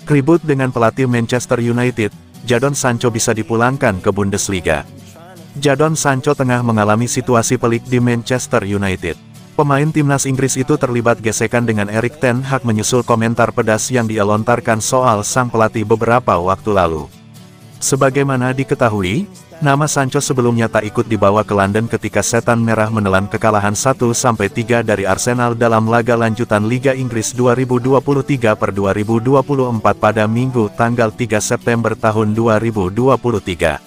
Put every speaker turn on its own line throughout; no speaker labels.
Ribut dengan pelatih Manchester United, Jadon Sancho bisa dipulangkan ke Bundesliga. Jadon Sancho tengah mengalami situasi pelik di Manchester United. Pemain timnas Inggris itu terlibat gesekan dengan Erik ten Hag menyusul komentar pedas yang dia lontarkan soal sang pelatih beberapa waktu lalu. Sebagaimana diketahui, nama Sancho sebelumnya tak ikut dibawa ke London ketika Setan Merah menelan kekalahan 1-3 dari Arsenal dalam laga lanjutan Liga Inggris 2023/2024 pada Minggu tanggal 3 September tahun 2023.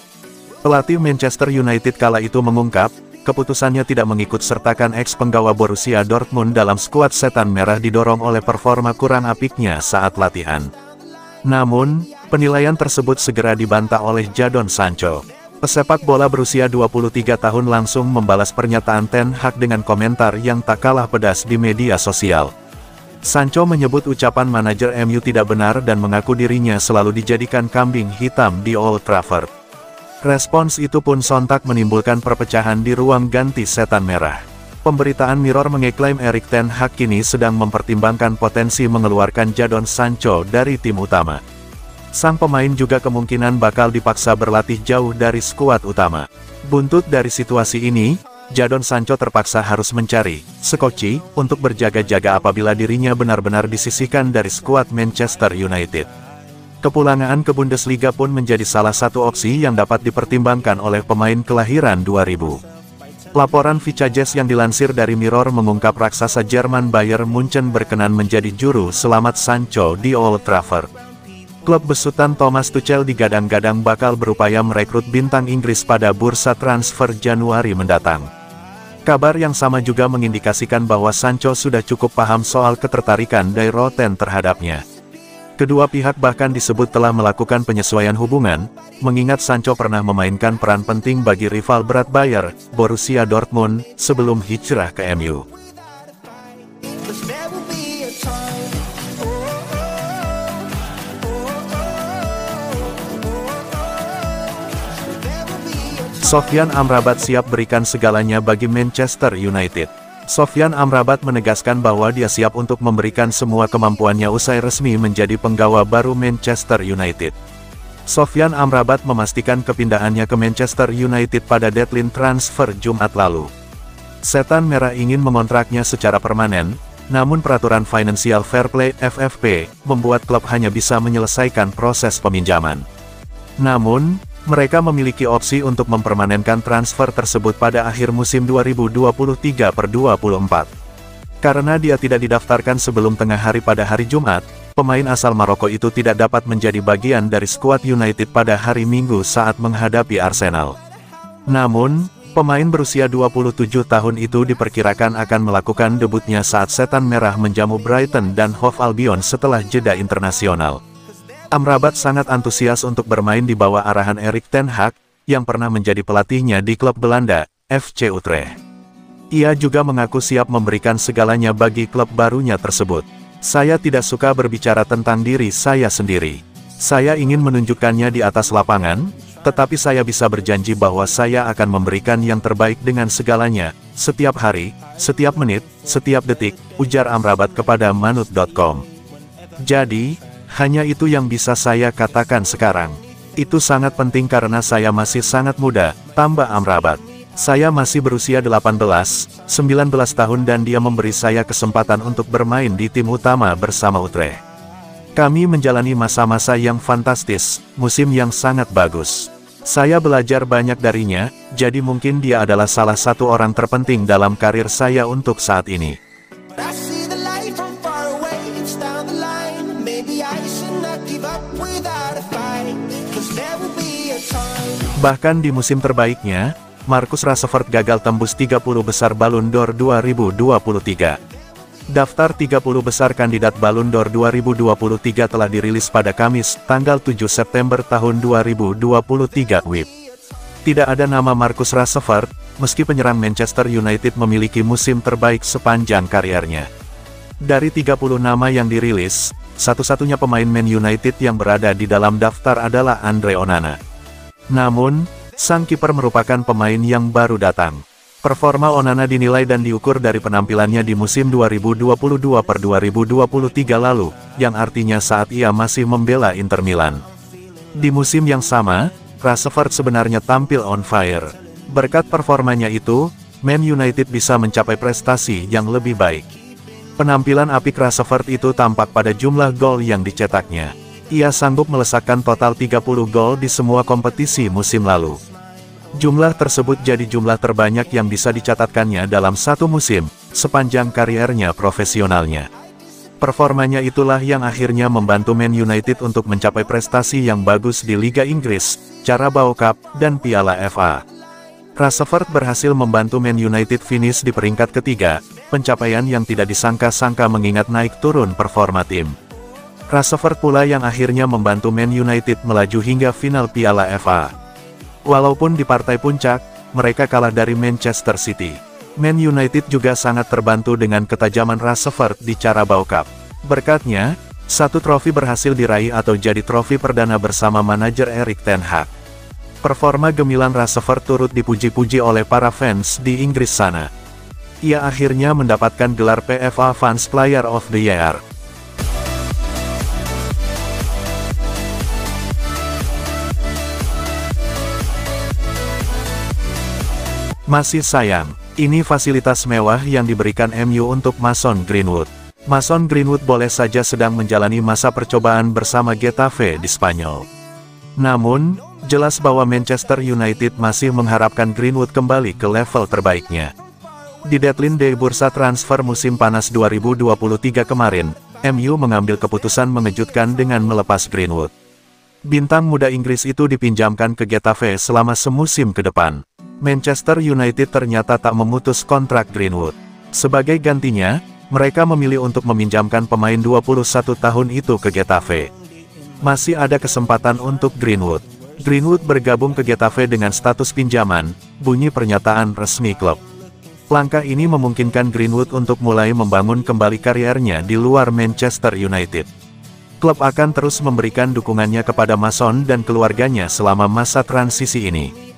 Pelatih Manchester United kala itu mengungkap, keputusannya tidak mengikut sertakan ex-penggawa Borussia Dortmund dalam skuad Setan Merah didorong oleh performa kurang apiknya saat latihan. Namun, penilaian tersebut segera dibantah oleh Jadon Sancho. Pesepak bola berusia 23 tahun langsung membalas pernyataan ten Hag dengan komentar yang tak kalah pedas di media sosial. Sancho menyebut ucapan manajer MU tidak benar dan mengaku dirinya selalu dijadikan kambing hitam di Old Trafford. Respons itu pun sontak menimbulkan perpecahan di ruang ganti Setan Merah. Pemberitaan Mirror mengeklaim Erik ten Hag kini sedang mempertimbangkan potensi mengeluarkan Jadon Sancho dari tim utama. Sang pemain juga kemungkinan bakal dipaksa berlatih jauh dari skuad utama. Buntut dari situasi ini, Jadon Sancho terpaksa harus mencari skoci untuk berjaga-jaga apabila dirinya benar-benar disisihkan dari skuad Manchester United. Kepulangan ke Bundesliga pun menjadi salah satu opsi yang dapat dipertimbangkan oleh pemain kelahiran 2000. Laporan Vicajes yang dilansir dari Mirror mengungkap raksasa Jerman Bayern Munchen berkenan menjadi juru selamat Sancho di Old Trafford. Klub besutan Thomas Tuchel digadang-gadang bakal berupaya merekrut bintang Inggris pada bursa transfer Januari mendatang. Kabar yang sama juga mengindikasikan bahwa Sancho sudah cukup paham soal ketertarikan dari Roten terhadapnya. Kedua pihak bahkan disebut telah melakukan penyesuaian hubungan, mengingat Sancho pernah memainkan peran penting bagi rival berat Bayern, Borussia Dortmund, sebelum hijrah ke MU. Sofyan Amrabat siap berikan segalanya bagi Manchester United. Sofyan Amrabat menegaskan bahwa dia siap untuk memberikan semua kemampuannya usai resmi menjadi penggawa baru Manchester United. Sofyan Amrabat memastikan kepindahannya ke Manchester United pada deadline transfer Jumat lalu. Setan Merah ingin mengontraknya secara permanen, namun peraturan Financial Fair Play (FFP) membuat klub hanya bisa menyelesaikan proses peminjaman. Namun, mereka memiliki opsi untuk mempermanenkan transfer tersebut pada akhir musim 2023/24. Karena dia tidak didaftarkan sebelum tengah hari pada hari Jumat, pemain asal Maroko itu tidak dapat menjadi bagian dari skuad United pada hari Minggu saat menghadapi Arsenal. Namun, pemain berusia 27 tahun itu diperkirakan akan melakukan debutnya saat Setan Merah menjamu Brighton dan Hove Albion setelah jeda internasional. Amrabat sangat antusias untuk bermain di bawah arahan Erik ten Hag, yang pernah menjadi pelatihnya di klub Belanda, FC Utrecht. Ia juga mengaku siap memberikan segalanya bagi klub barunya tersebut. Saya tidak suka berbicara tentang diri saya sendiri. Saya ingin menunjukkannya di atas lapangan, tetapi saya bisa berjanji bahwa saya akan memberikan yang terbaik dengan segalanya, setiap hari, setiap menit, setiap detik, ujar Amrabat kepada Manut.com. Jadi, hanya itu yang bisa saya katakan sekarang. Itu sangat penting karena saya masih sangat muda, tambah Amrabat. Saya masih berusia 18, 19 tahun dan dia memberi saya kesempatan untuk bermain di tim utama bersama Utrecht. Kami menjalani masa-masa yang fantastis, musim yang sangat bagus. Saya belajar banyak darinya, jadi mungkin dia adalah salah satu orang terpenting dalam karir saya untuk saat ini. Bahkan di musim terbaiknya, Marcus Rashford gagal tembus 30 besar Ballon d'Or 2023. Daftar 30 besar kandidat Ballon d'Or 2023 telah dirilis pada Kamis, tanggal 7 September tahun 2023 WIB. Tidak ada nama Marcus Rashford, meski penyerang Manchester United memiliki musim terbaik sepanjang kariernya. Dari 30 nama yang dirilis, satu-satunya pemain Man United yang berada di dalam daftar adalah Andre Onana. Namun, sang kiper merupakan pemain yang baru datang. Performa Onana dinilai dan diukur dari penampilannya di musim 2022-2023 lalu, yang artinya saat ia masih membela Inter Milan. Di musim yang sama, Rashford sebenarnya tampil on fire. Berkat performanya itu, Man United bisa mencapai prestasi yang lebih baik. Penampilan apik Rashford itu tampak pada jumlah gol yang dicetaknya. Ia sanggup melesakkan total 30 gol di semua kompetisi musim lalu. Jumlah tersebut jadi jumlah terbanyak yang bisa dicatatkannya dalam satu musim, sepanjang kariernya profesionalnya. Performanya itulah yang akhirnya membantu Man United untuk mencapai prestasi yang bagus di Liga Inggris, Carabao Cup, dan Piala FA. Rashford berhasil membantu Man United finish di peringkat ketiga, pencapaian yang tidak disangka-sangka mengingat naik turun performa tim. Rashford pula yang akhirnya membantu Man United melaju hingga final Piala FA. Walaupun di partai puncak, mereka kalah dari Manchester City. Man United juga sangat terbantu dengan ketajaman Rashford di Carabao Cup. Berkatnya, satu trofi berhasil diraih atau jadi trofi perdana bersama manajer Erik ten Hag. Performa gemilang Rashford turut dipuji-puji oleh para fans di Inggris sana. Ia akhirnya mendapatkan gelar PFA Fans Player of the Year. Masih sayang, ini fasilitas mewah yang diberikan MU untuk Mason Greenwood. Mason Greenwood boleh saja sedang menjalani masa percobaan bersama Getafe di Spanyol. Namun, jelas bahwa Manchester United masih mengharapkan Greenwood kembali ke level terbaiknya. Di deadline day bursa transfer musim panas 2023 kemarin, MU mengambil keputusan mengejutkan dengan melepas Greenwood. Bintang muda Inggris itu dipinjamkan ke Getafe selama semusim ke depan. Manchester United ternyata tak memutus kontrak Greenwood. Sebagai gantinya, mereka memilih untuk meminjamkan pemain 21 tahun itu ke Getafe. Masih ada kesempatan untuk Greenwood. Greenwood bergabung ke Getafe dengan status pinjaman, bunyi pernyataan resmi klub. Langkah ini memungkinkan Greenwood untuk mulai membangun kembali kariernya di luar Manchester United. Klub akan terus memberikan dukungannya kepada Mason dan keluarganya selama masa transisi ini.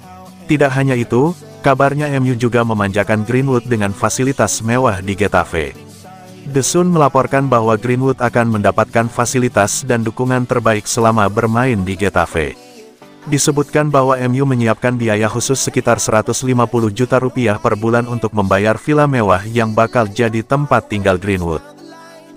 Tidak hanya itu, kabarnya MU juga memanjakan Greenwood dengan fasilitas mewah di Getafe. The Sun melaporkan bahwa Greenwood akan mendapatkan fasilitas dan dukungan terbaik selama bermain di Getafe. Disebutkan bahwa MU menyiapkan biaya khusus sekitar 150 juta rupiah per bulan untuk membayar villa mewah yang bakal jadi tempat tinggal Greenwood.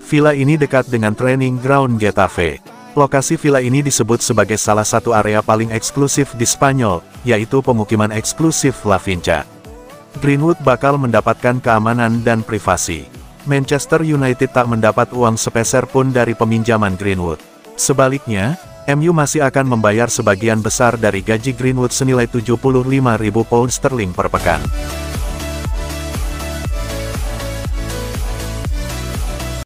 Villa ini dekat dengan training ground Getafe. Lokasi villa ini disebut sebagai salah satu area paling eksklusif di Spanyol, yaitu pemukiman eksklusif La Vinca. Greenwood bakal mendapatkan keamanan dan privasi. Manchester United tak mendapat uang sepeser pun dari peminjaman Greenwood. Sebaliknya, MU masih akan membayar sebagian besar dari gaji Greenwood senilai 75.000 pound sterling per pekan.